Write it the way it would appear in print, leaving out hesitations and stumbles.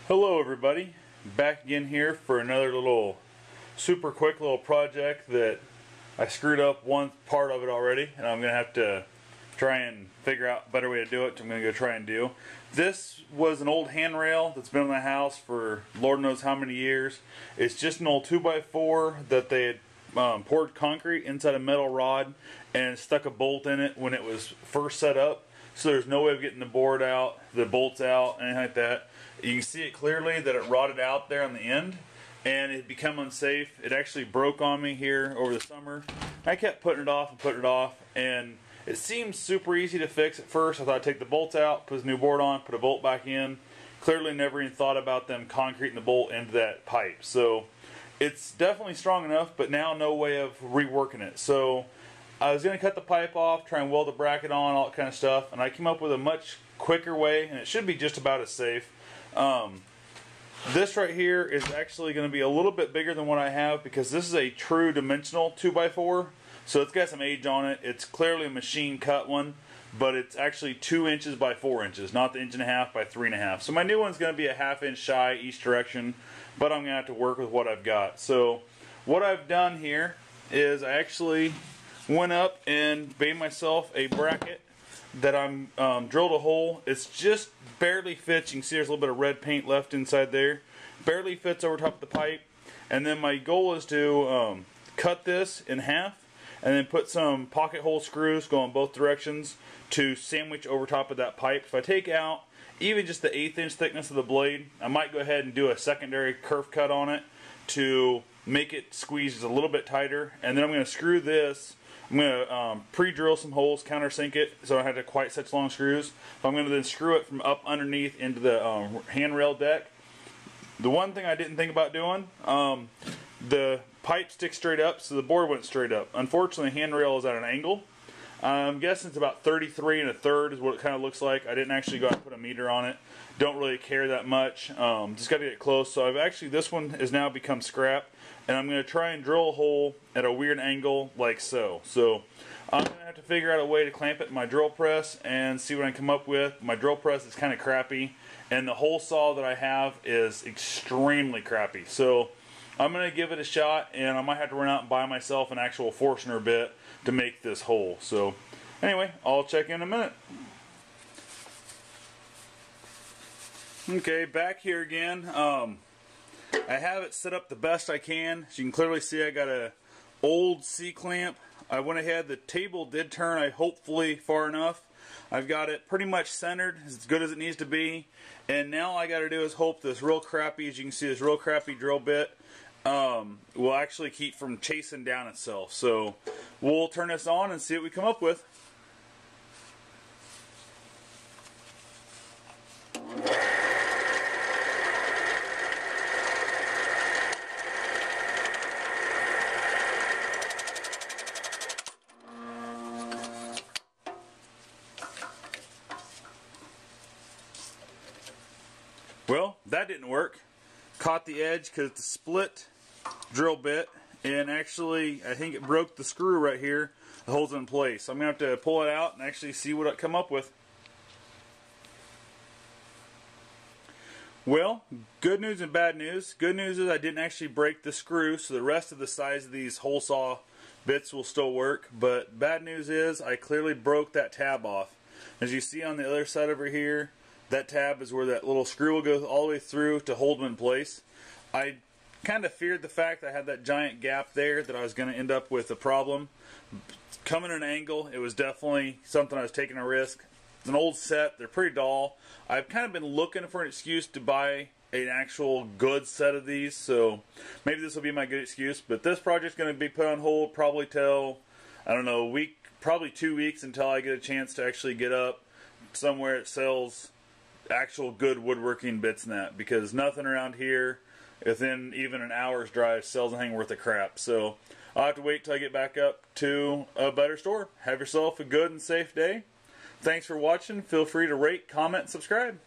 Hello everybody, back again here for another little super quick little project that I screwed up one part of it already, and I'm going to have to try and figure out a better way to do it. I'm going to go try and do. This was an old handrail that's been in the house for Lord knows how many years. It's just an old 2x4 that they had poured concrete inside a metal rod and stuck a bolt in it when it was first set up. So there's no way of getting the board out, the bolts out, anything like that. You can see it clearly that it rotted out there on the end and it had become unsafe. It actually broke on me here over the summer. I kept putting it off, and it seemed super easy to fix at first. I thought I'd take the bolts out, put a new board on, put a bolt back in. Clearly never even thought about them concreting the bolt into that pipe. So it's definitely strong enough, but now no way of reworking it. So I was going to cut the pipe off, try and weld the bracket on, all that kind of stuff, and I came up with a much quicker way, and it should be just about as safe. This right here is actually going to be a little bit bigger than what I have because this is a true dimensional 2x4, so it's got some age on it. It's clearly a machine cut one, but it's actually 2 inches by 4 inches, not the 1.5 inches by 3.5 inches. So my new one's going to be a 1/2 inch shy each direction, but I'm going to have to work with what I've got. So what I've done here is I actually went up and made myself a bracket that I'm drilled a hole. It's just barely fits. You can see there's a little bit of red paint left inside there. Barely fits over top of the pipe. And then my goal is to cut this in half and then put some pocket hole screws going both directions to sandwich over top of that pipe. If I take out even just the 1/8 inch thickness of the blade, I might go ahead and do a secondary kerf cut on it to make it squeeze just a little bit tighter. And then I'm going to screw this. I'm going to pre-drill some holes, countersink it, so I don't have to quite such long screws. But I'm going to then screw it from up underneath into the handrail deck. The one thing I didn't think about doing, the pipe sticks straight up, so the board went straight up. Unfortunately, the handrail is at an angle. I'm guessing it's about 33 1/3 is what it kind of looks like. I didn't actually go out and put a meter on it. Don't really care that much. Just got to get close. So I've actually, this one has now become scrap. And I'm going to try and drill a hole at a weird angle like so. So I'm going to have to figure out a way to clamp it in my drill press and see what I can come up with. My drill press is kind of crappy, and the hole saw that I have is extremely crappy. So I'm going to give it a shot, and I might have to run out and buy myself an actual Forstner bit to make this hole. So anyway, I'll check in a minute. Okay, back here again. I have it set up the best I can. As you can clearly see, I got a old C-clamp. I went ahead, the table did turn, hopefully far enough. I've got it pretty much centered, as good as it needs to be. And now all I got to do is hope this real crappy, as you can see, this real crappy drill bit will actually keep from chasing down itself. So we'll turn this on and see what we come up with. Well, that didn't work. Caught the edge because it's a split drill bit, and actually I think it broke the screw right here that holds it in place. So I'm going to have to pull it out and actually see what I come up with. Well, good news and bad news. Good news is I didn't actually break the screw, so the rest of the size of these hole saw bits will still work. But bad news is I clearly broke that tab off. As you see on the other side over here, that tab is where that little screw will go all the way through to hold them in place. I kind of feared the fact that I had that giant gap there that I was going to end up with a problem. Coming at an angle, it was definitely something I was taking a risk. It's an old set, they're pretty dull. I've kind of been looking for an excuse to buy an actual good set of these, so maybe this will be my good excuse. But this project's going to be put on hold probably till, I don't know, a week, probably 2 weeks until I get a chance to actually get up somewhere that sells actual good woodworking bits and that, because nothing around here within even an hour's drive sells anything worth of crap. So I'll have to wait till I get back up to a better store. Have yourself a good and safe day. Thanks for watching. Feel free to rate, comment, and subscribe.